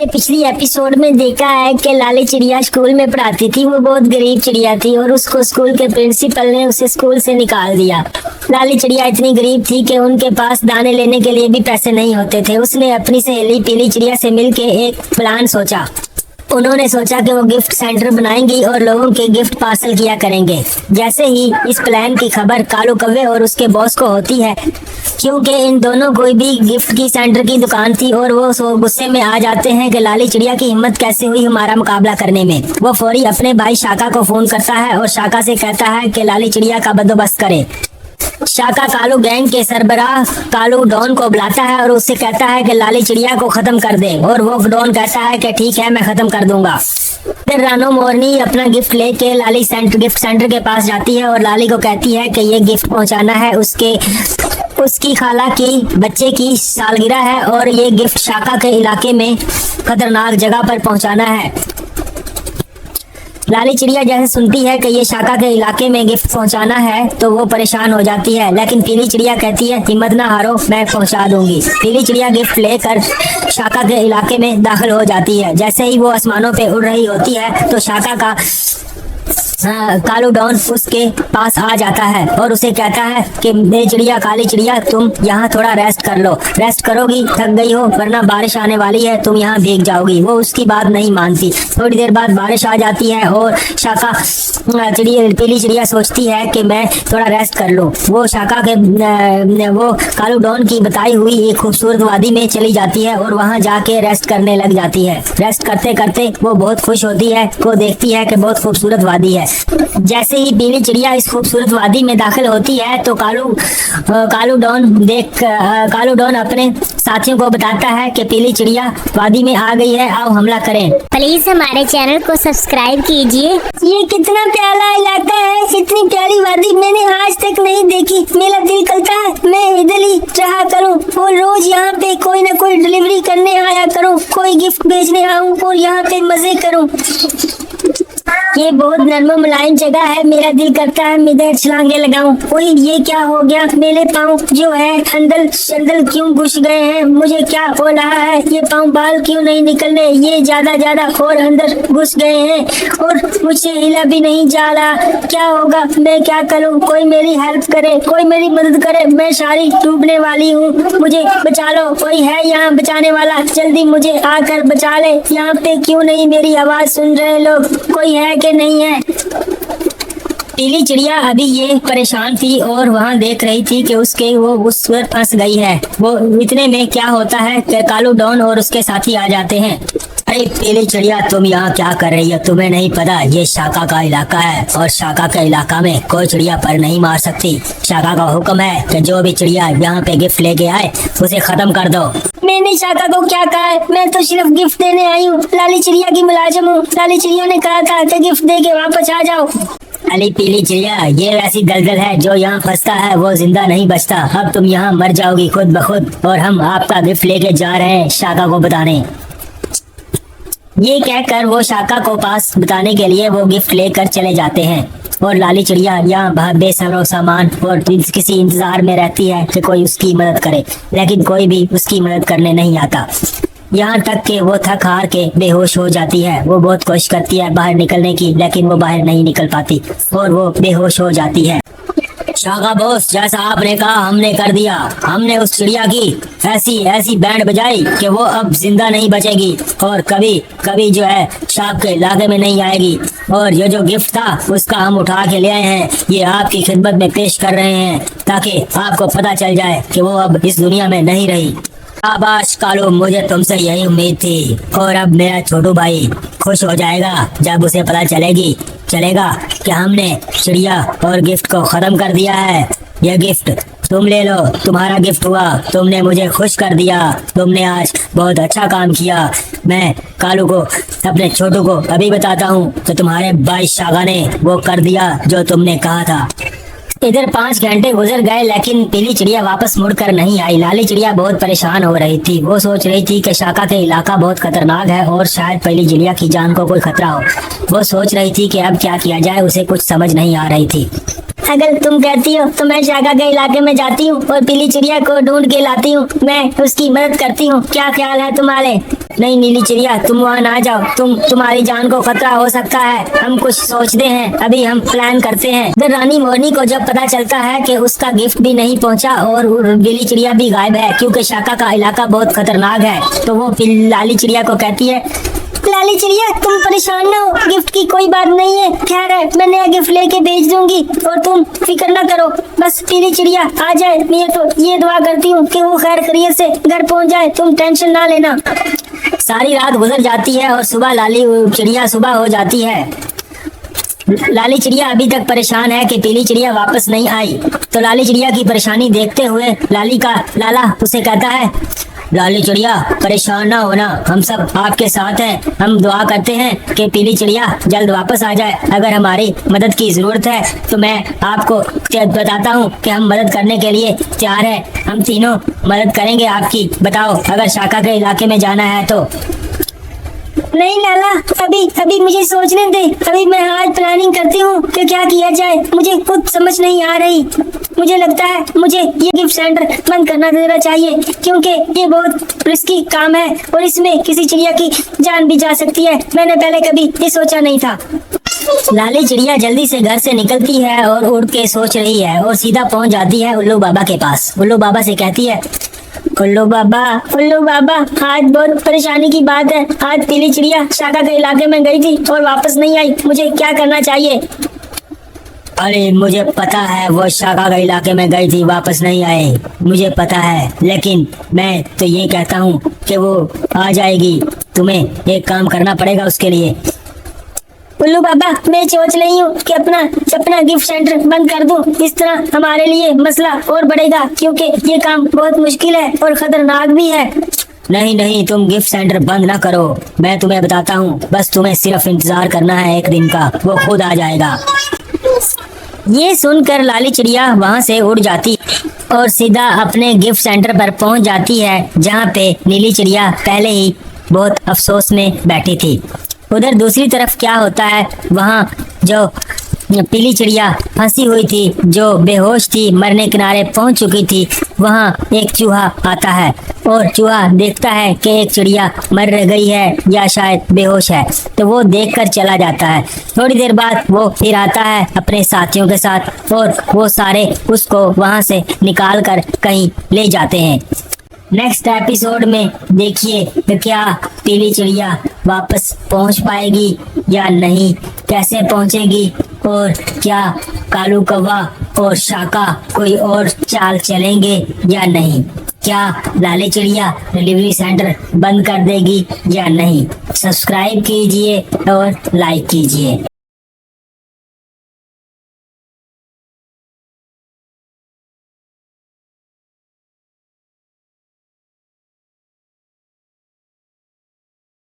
पिछली एपिसोड में देखा है कि लाली चिड़िया स्कूल में पढ़ाती थी। वो बहुत गरीब चिड़िया थी और उसको स्कूल के प्रिंसिपल ने उसे स्कूल से निकाल दिया। लाली चिड़िया इतनी गरीब थी कि उनके पास दाने लेने के लिए भी पैसे नहीं होते थे। उसने अपनी सहेली पीली चिड़िया से मिलकर एक प्लान सोचा। उन्होंने सोचा कि वो गिफ्ट सेंटर बनाएंगी और लोगों के गिफ्ट पार्सल किया करेंगे। जैसे ही इस प्लान की खबर कालू कौवे और उसके बॉस को होती है, क्योंकि इन दोनों को भी गिफ्ट की सेंटर की दुकान थी, और वो गुस्से में आ जाते हैं कि लाली चिड़िया की हिम्मत कैसे हुई हमारा मुकाबला करने में। वो फौरी अपने भाई शाका को फोन करता है और शाका से कहता है कि लाली चिड़िया का बंदोबस्त करे। शाका कालू गैंग के सरबराह कालू डॉन को बुलाता है और उससे कहता है कि लाली चिड़िया को खत्म कर दे, और वो डॉन कहता है कि ठीक है, मैं खत्म कर दूंगा। फिर रानो मोरनी अपना गिफ्ट लेके गिफ्ट सेंटर के पास जाती है और लाली को कहती है कि ये गिफ्ट पहुंचाना है उसकी खाला की बच्चे की सालगिरह है, और ये गिफ्ट शाका के इलाके में खतरनाक जगह पर पहुंचाना है। लाली चिड़िया जैसे सुनती है कि ये शाका के इलाके में गिफ्ट पहुंचाना है तो वो परेशान हो जाती है, लेकिन पीली चिड़िया कहती है हिम्मत ना हारो, मैं पहुंचा दूंगी। पीली चिड़िया गिफ्ट लेकर शाका के इलाके में दाखिल हो जाती है। जैसे ही वो आसमानों पे उड़ रही होती है तो शाका का कालू डॉन उसके पास आ जाता है और उसे कहता है कि मेरी चिड़िया काली चिड़िया, तुम यहाँ थोड़ा रेस्ट कर लो। रेस्ट करोगी, थक गई हो, वरना बारिश आने वाली है, तुम यहाँ भीग जाओगी। वो उसकी बात नहीं मानती। थोड़ी देर बाद बारिश आ जाती है और शाका पीली चिड़िया सोचती है कि मैं थोड़ा रेस्ट कर लूँ। वो शाका के वो कालू डॉन की बताई हुई एक खूबसूरत वादी में चली जाती है और वहाँ जाके रेस्ट करने लग जाती है। रेस्ट करते करते वो बहुत खुश होती है। वो देखती है कि बहुत खूबसूरत वादी है। जैसे ही पीली चिड़िया इस खूबसूरत वादी में दाखिल होती है तो कालू डॉन अपने साथियों को बताता है कि पीली चिड़िया वादी में आ गई है, आओ हमला करें। प्लीज हमारे चैनल को सब्सक्राइब कीजिए। ये कितना प्यारा इलाका है, इतनी प्यारी वादी मैंने आज तक नहीं देखी। मेरा दिल करता है मैं इधर ही रहा करूं और रोज यहाँ पे कोई न कोई डिलीवरी करने आया करूं, कोई गिफ्ट भेजने आऊं और यहाँ पे मजे करूं। ये बहुत नर्म मुलायम जगह है, मेरा दिल करता है मैं इधर छलांगे लगाऊं। ओए ये क्या हो गया, मेरे पाँव जो है अंदर शंदल क्यों घुस गए हैं, मुझे क्या हो रहा है, ये पाँव बाल क्यों नहीं निकल रहे, ये ज्यादा और अंदर घुस गए हैं और मुझसे हिला भी नहीं जा रहा। क्या होगा, मैं क्या करूं, कोई मेरी हेल्प करे, कोई मेरी मदद करे, मैं सारी डूबने वाली हूँ, मुझे बचा लो, कोई है यहाँ बचाने वाला, जल्दी मुझे आकर बचा ले। यहाँ पे क्यों नहीं मेरी आवाज सुन रहे लोग, कोई है कि नहीं है। पीली चिड़िया अभी ये परेशान थी और वहाँ देख रही थी कि वो उस पर फंस गई है। वो इतने में क्या होता है कि कालू डॉन और उसके साथी आ जाते हैं। अरे पीली चिड़िया, तुम यहाँ क्या कर रही हो, तुम्हें नहीं पता ये शाका का इलाका है और शाका के इलाका में कोई चिड़िया पर नहीं मार सकती। शाका का हुक्म है कि जो भी चिड़िया यहाँ पे गिफ्ट लेके आए उसे खत्म कर दो। मैंने शाका को क्या कहा है, मैं तो सिर्फ गिफ्ट देने आई हूँ, लाली चिड़िया की मुलाजिम हूँ। लाली चिड़िया ने कहा था कि गिफ्ट दे के वापस आ जाओ। अली पीली चिड़िया, ये वैसी दलदल है, जो यहाँ फंसता है वो जिंदा नहीं बचता। अब तुम यहाँ मर जाओगी खुद ब खुद, और हम आपका गिफ्ट लेके जा रहे हैं शाका को बताने। ये कहकर वो शाका को पास बताने के लिए वो गिफ्ट लेकर चले जाते हैं और लाली चिड़िया यहाँ बेसब्र सामान और किसी इंतजार में रहती है कि कोई उसकी मदद करे, लेकिन कोई भी उसकी मदद करने नहीं आता। यहाँ तक कि वो थक हार के बेहोश हो जाती है। वो बहुत कोशिश करती है बाहर निकलने की, लेकिन वो बाहर नहीं निकल पाती और वो बेहोश हो जाती है। शाका बॉस, जैसा आपने कहा हमने कर दिया। हमने उस चिड़िया की ऐसी बैंड बजाई कि वो अब जिंदा नहीं बचेगी और कभी जो है शाप के इलाके में नहीं आएगी। और ये जो गिफ्ट था उसका हम उठा के ले आए हैं, ये आपकी खिदमत में पेश कर रहे हैं ताकि आपको पता चल जाए कि वो अब इस दुनिया में नहीं रही। शाबाश कालू, मुझे तुमसे यही उम्मीद थी। और अब मेरा छोटू भाई खुश हो जाएगा जब उसे पता चलेगा कि हमने चिड़िया और गिफ्ट को खत्म कर दिया है। यह गिफ्ट तुम ले लो, तुम्हारा गिफ्ट हुआ, तुमने मुझे खुश कर दिया, तुमने आज बहुत अच्छा काम किया। मैं कालू को, अपने छोटू को अभी बताता हूँ तो तुम्हारे भाई शाका ने वो कर दिया जो तुमने कहा था। इधर 5 घंटे गुजर गए लेकिन पीली चिड़िया वापस मुड़कर नहीं आई। लाली चिड़िया बहुत परेशान हो रही थी। वो सोच रही थी कि शाका के इलाका बहुत खतरनाक है और शायद पीली चिड़िया की जान को कोई खतरा हो। वो सोच रही थी कि अब क्या किया जाए, उसे कुछ समझ नहीं आ रही थी। अगर तुम कहती हो तो मैं शाका के इलाके में जाती हूँ और पीली चिड़िया को ढूंढ के लाती हूँ, मैं उसकी मदद करती हूँ। क्या ख्याल है तुम्हारे? नहीं नीली चिड़िया, तुम वहाँ ना जाओ, तुम्हारी जान को खतरा हो सकता है। हम कुछ सोचते हैं, अभी हम प्लान करते हैं। इधर रानी मोरनी को जब पता चलता है कि उसका गिफ्ट भी नहीं पहुँचा और पीली चिड़िया भी गायब है, क्योंकि शाका का इलाका बहुत खतरनाक है, तो वो लाली चिड़िया को कहती है, लाली चिड़िया तुम परेशान ना हो, गिफ्ट की कोई बात नहीं है, खैर है मैं नया गिफ्ट लेके भेज दूंगी और तुम फिक्र ना करो, बस पीली चिड़िया आ जाए। मैं तो ये दुआ करती हूँ कि वो खैर खैरियत से घर पहुँच जाए, तुम टेंशन ना लेना। सारी रात गुजर जाती है और सुबह लाली चिड़िया सुबह हो जाती है। लाली चिड़िया अभी तक परेशान है कि पीली चिड़िया वापस नहीं आई, तो लाली चिड़िया की परेशानी देखते हुए लाला उसे कहता है, लाली चिड़िया परेशान ना होना, हम सब आपके साथ हैं। हम दुआ करते हैं कि पीली चिड़िया जल्द वापस आ जाए। अगर हमारी मदद की जरूरत है तो मैं आपको बताता हूँ कि हम मदद करने के लिए तैयार हैं। हम तीनों मदद करेंगे आपकी। बताओ अगर शाका के इलाके में जाना है तो। नहीं लाला, अभी मुझे सोचने दे, अभी मैं आज प्लानिंग करती हूँ कि क्या किया जाए, मुझे खुद समझ नहीं आ रही। मुझे लगता है मुझे ये गिफ्ट सेंटर बंद करना देना चाहिए, क्योंकि ये बहुत रिस्की काम है और इसमें किसी चिड़िया की जान भी जा सकती है। मैंने पहले कभी ये सोचा नहीं था। लाली चिड़िया जल्दी से घर से निकलती है और उड़ के सोच रही है और सीधा पहुंच जाती है उल्लू बाबा के पास। उल्लू बाबा से कहती है, उल्लू बाबा आज बहुत परेशानी की बात है। आज पीली चिड़िया शाका के इलाके में गई थी और वापस नहीं आई, मुझे क्या करना चाहिए? अरे मुझे पता है वो शाका के इलाके में गई थी, वापस नहीं आए, मुझे पता है, लेकिन मैं तो ये कहता हूँ कि वो आ जाएगी। तुम्हें एक काम करना पड़ेगा उसके लिए। उल्लू बाबा मैं सोच रही हूँ कि अपना गिफ्ट सेंटर बंद कर दूं, इस तरह हमारे लिए मसला और बढ़ेगा, क्योंकि ये काम बहुत मुश्किल है और खतरनाक भी है। नहीं तुम गिफ्ट सेंटर बंद ना करो, मैं तुम्हें बताता हूँ, बस तुम्हें सिर्फ इंतजार करना है एक दिन का, वो खुद आ जाएगा। ये सुनकर लाली चिड़िया वहाँ से उड़ जाती और सीधा अपने गिफ्ट सेंटर पर पहुँच जाती है, जहाँ पे नीली चिड़िया पहले ही बहुत अफसोस में बैठी थी। उधर दूसरी तरफ क्या होता है, वहाँ जो पीली चिड़िया फंसी हुई थी, जो बेहोश थी, मरने किनारे पहुंच चुकी थी, वहाँ एक चूहा आता है और चूहा देखता है कि एक चिड़िया मर गई है या शायद बेहोश है, तो वो देखकर चला जाता है। थोड़ी देर बाद वो फिर आता है अपने साथियों के साथ और वो सारे उसको वहाँ से निकाल कर कहीं ले जाते हैं। नेक्स्ट एपिसोड में देखिए कि क्या पीली चिड़िया वापस पहुंच पाएगी या नहीं, कैसे पहुंचेगी, और क्या कालू कौवा और शाका कोई और चाल चलेंगे या नहीं, क्या लाली चिड़िया डिलीवरी सेंटर बंद कर देगी या नहीं। सब्सक्राइब कीजिए और लाइक कीजिए।